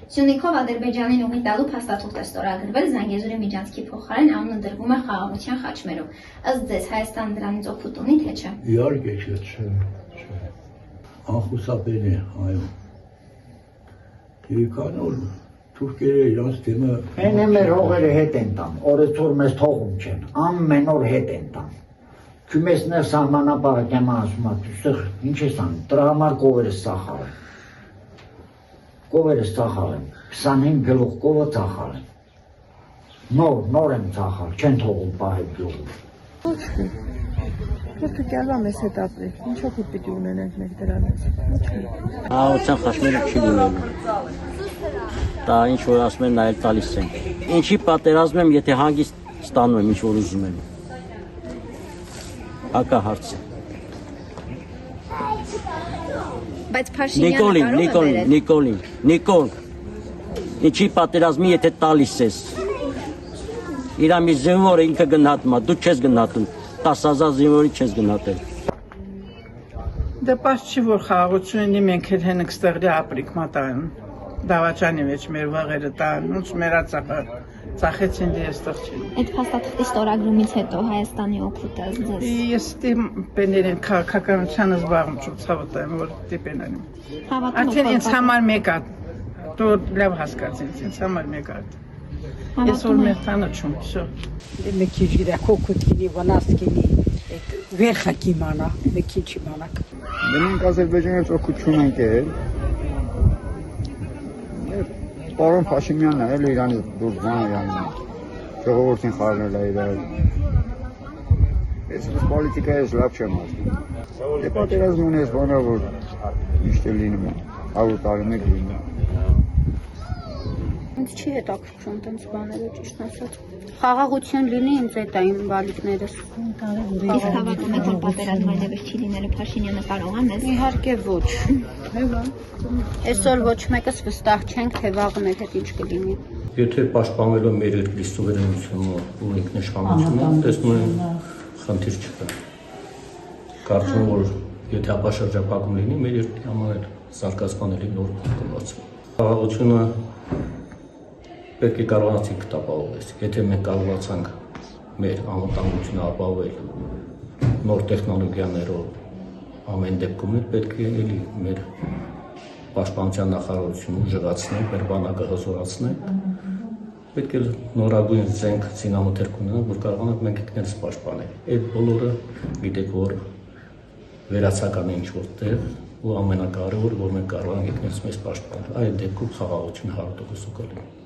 Սյունիքով Ադրբեջանին ուղի տալու փաստաթուղթ է ստորագրվել Զանգեզուրի միջանցքի փոխարեն անունը դրվում է խաղաղության խաչմերով։ Ըստ ձեզ Հայաստան դրանից օգուտ ունի, թե չէ։ Իհարկե չէ։ Անխուսափելի է, այո։ Քան որ թուրքերը իրանց թեմը Հենե մեր հողերը հետ են տան, օրեցօր մեզ թողում չեն, ամեն օր հետ են տան։ Քյումեսներ սահմանապահը կեմա ասում է, դուստեղ ինչ ես անում, դրա համար կովերս սախալ են։ Կովերս սախալ են, 25 գլուխ կովը ծախալ են։ Նոր եմ ծախալ, չեն թողում պահել գլուխում։ Դուք կյալվա մեզ հետ ապրի, ինչ օգուտ պիտի ունենենք մենք դրանից։ Խաղաղության խաչմերը չի լինելու։ Դա ինչ որ ասում են նայել տալիս են։ Ինչի պատերազմ եմ, եթե հանգիստ ստանում եմ, ինչ որ ուզում եմ։ Հակահարց է։ Բայց Փաշինյանը Նիկոլ, ինչի պատերազմի եթե տալիս ես։ Իրա մի զինվորը ինքը գնահատում է, դու չես գնահատում, 10,000 զինվորի չես գնահատել։ Դե պարզ չի, որ խաղաղությունի մենք հետ հենք ստեղրի ապրիք մատան, դավաճանի մեջ մեր վաղերը տան, ոնց մեր ածախը ծախեցին դի եստեղ չի։ Այդ փաստաթղթի ստորագրումից հետո Հայաստանի օգուտը ձեզ։ Ես տիպեներին քաղաքականությանը զբաղում չու ցավոտեմ, որ տիպեներին։ Արդեն ինձ համար մեկ է, դու լավ հասկացին, ինձ համար մեկ է։ Ես որ մեր տանը չում, всё։ Մի քիչ իրակոքուտինի վնասկինի այդ վերխա կիմանա, մի քիչ իմանաք։ Մենք Ադրբեջանից օգուտ չունենք էլ։ Պարոն Փաշինյանն է, էլ Իրանից դուրս բան ժողովրդին խառնել է իրար։ Ես պոլիտիկայից լավ չեմ ասում։ Դե պատերազմ ունես բանա, որ միշտ լինում է, 100 տարի մեկ լինում է։ Ինձ չի հետաքրքրում տենց բաները, ճիշտ ասած։ Խաղաղություն լինի ինձ այդ իմ բալիկներս։ Իսկ հավատում եք, որ պատերազմ այլևս չի լինելու, Փաշինյանը կարող է մեզ։ Իհարկե ոչ։ Այսօր ոչ մեկս վստահ չենք, թե վաղը մեր հետ ինչ կլինի։ Եթե պաշտպանվելու մեր երկրի սուվերենությունը ու ինքնիշխանությունը, տեսնում եմ խնդիր չկա։ Կարծում եմ, որ եթե ապաշրջապակում լինի, մեր երկրի համար զարգացմանելի նոր կբացվի։ Խաղաղությունը պետք է կարողանացինք տապալվել։ Եթե մենք կարողացանք մեր անվտանգությունը ապահովել նոր տեխնոլոգիաներով, ամեն դեպքում պետք է էլի մեր պաշտպանության նախարարությունը ուժեղացնել, մեր բանակը հզորացնել։ Պետք է նորագույն զենք զինամթերք ունենալ, որ կարողանանք մենք ինքներս պաշտպանել։ Այդ բոլորը գիտեք, որ վերացական է ինչ-որ տեղ ու ամենակարևորը, որ մենք կարողանանք ինքներս մեզ պաշտպանել։ Այդ դեպքում խաղաղությունը 100% կլինի։